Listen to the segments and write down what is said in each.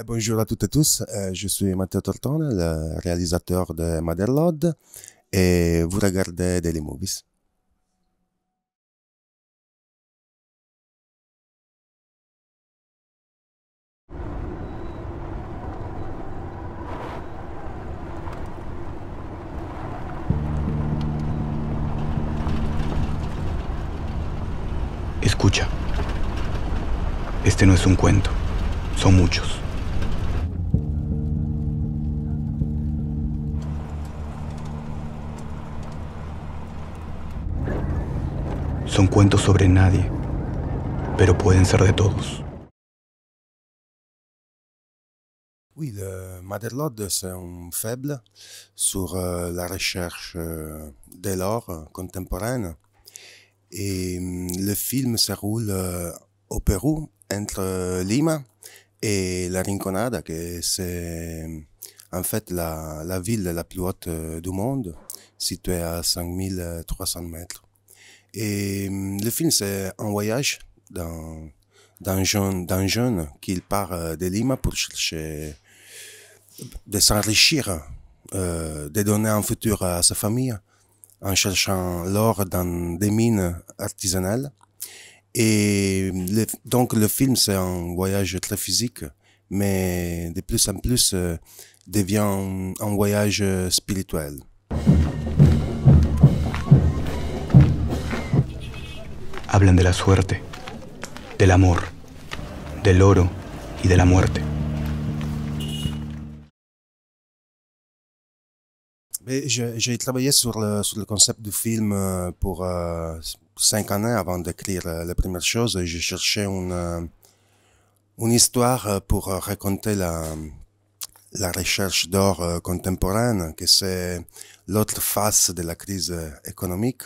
Bonjour à toutes et tous, je suis Matteo Tortone, le réalisateur de Motherload, et vous regardez Daily Movies. Escucha, este no es un cuento, son muchos. Son cuentos sobre nadie, pero pueden ser de todos. Oui, le Motherload, c'est un faible sur la recherche de l'art contemporaine. Et le film se roule au Pérou, entre Lima et La Rinconada, que c'est en fait la ville la plus haute du monde, située à 5300 mètres. Et le film, c'est un voyage d'un jeune qui part de Lima pour chercher de s'enrichir, de donner un futur à sa famille en cherchant l'or dans des mines artisanales. Et donc le film, c'est un voyage très physique, mais de plus en plus devient un voyage spirituel. Hablan de la suerte, del amor, del oro y de la muerte. J'ai travaillé sur le concept du film pour 5 années avant d'écrire la première chose. J'ai cherché une histoire pour raconter la recherche d'or contemporaine, que c'est l'autre face de la crise économique,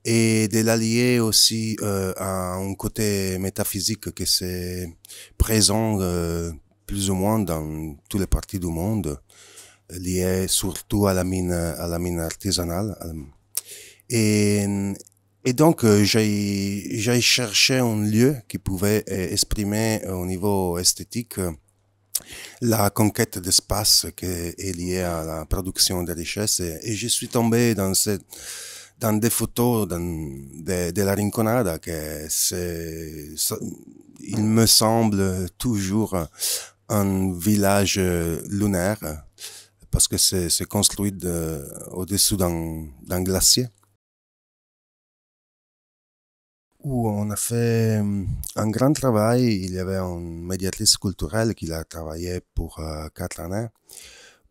et de l'allier aussi à un côté métaphysique que c'est présent plus ou moins dans toutes les parties du monde, lié surtout à la mine artisanale. Et, et donc, j'ai cherché un lieu qui pouvait exprimer au niveau esthétique la conquête d'espace qui est liée à la production de richesses. Et je suis tombé dans des photos de la Rinconada, il me semble toujours un village lunaire, parce que c'est construit au-dessous d'un glacier, où on a fait un grand travail. Il y avait une médiatrice culturelle qui a travaillé pour 4 années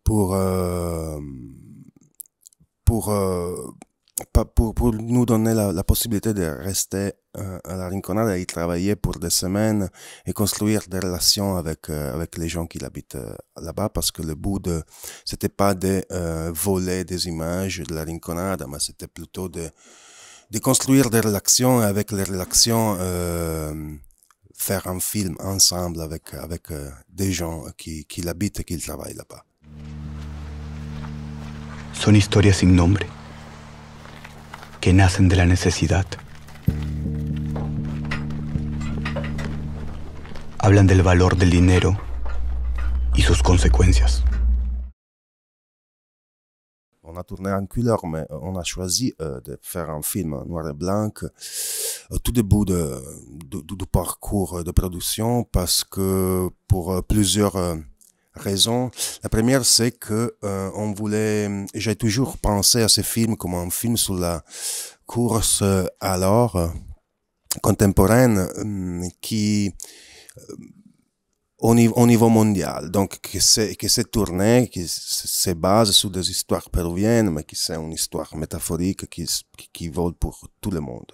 pour nous donner la possibilité de rester à la Rinconada et travailler pour des semaines et construire des relations avec les gens qui habitent là-bas, parce que le but c'était pas de voler des images de la Rinconada, mais c'était plutôt de construire des relations, et avec les relations faire un film ensemble avec des gens qui l'habitent et qui travaillent là-bas. Son historias sin nombre, que nacen de la necesidad. Hablan del valor del dinero y sus consecuencias. On a tourné en couleur, mais on a choisi de faire un film en noir et blanc au tout début du parcours de production, parce que pour plusieurs raisons. La première, c'est que j'ai toujours pensé à ce film comme un film sur la course à l'or contemporaine qui au niveau mondial, donc que c'est tourné, qui se base sur des histoires péruviennes, mais qui c'est une histoire métaphorique qui vaut pour tout le monde.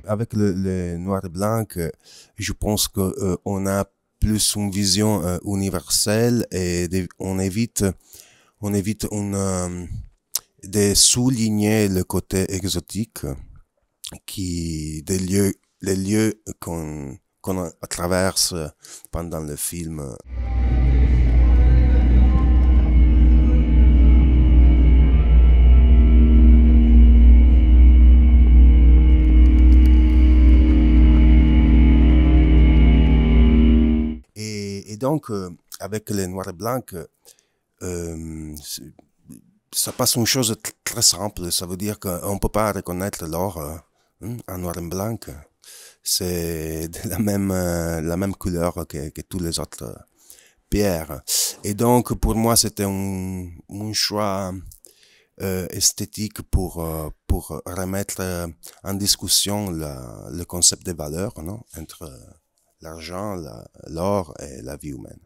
Avec le noir et blanc, je pense que on a plus une vision universelle, et on évite de souligner le côté exotique les lieux qu'on traverse pendant le film. Et donc, avec les noirs et blancs, ça passe une chose très simple. Ça veut dire qu'on ne peut pas reconnaître l'or en noir et blanc. C'est de la même couleur que tous les autres pierres. Et donc, pour moi, c'était un choix esthétique pour remettre en discussion le concept de valeur, non, entre l'argent, l'or et la vie humaine.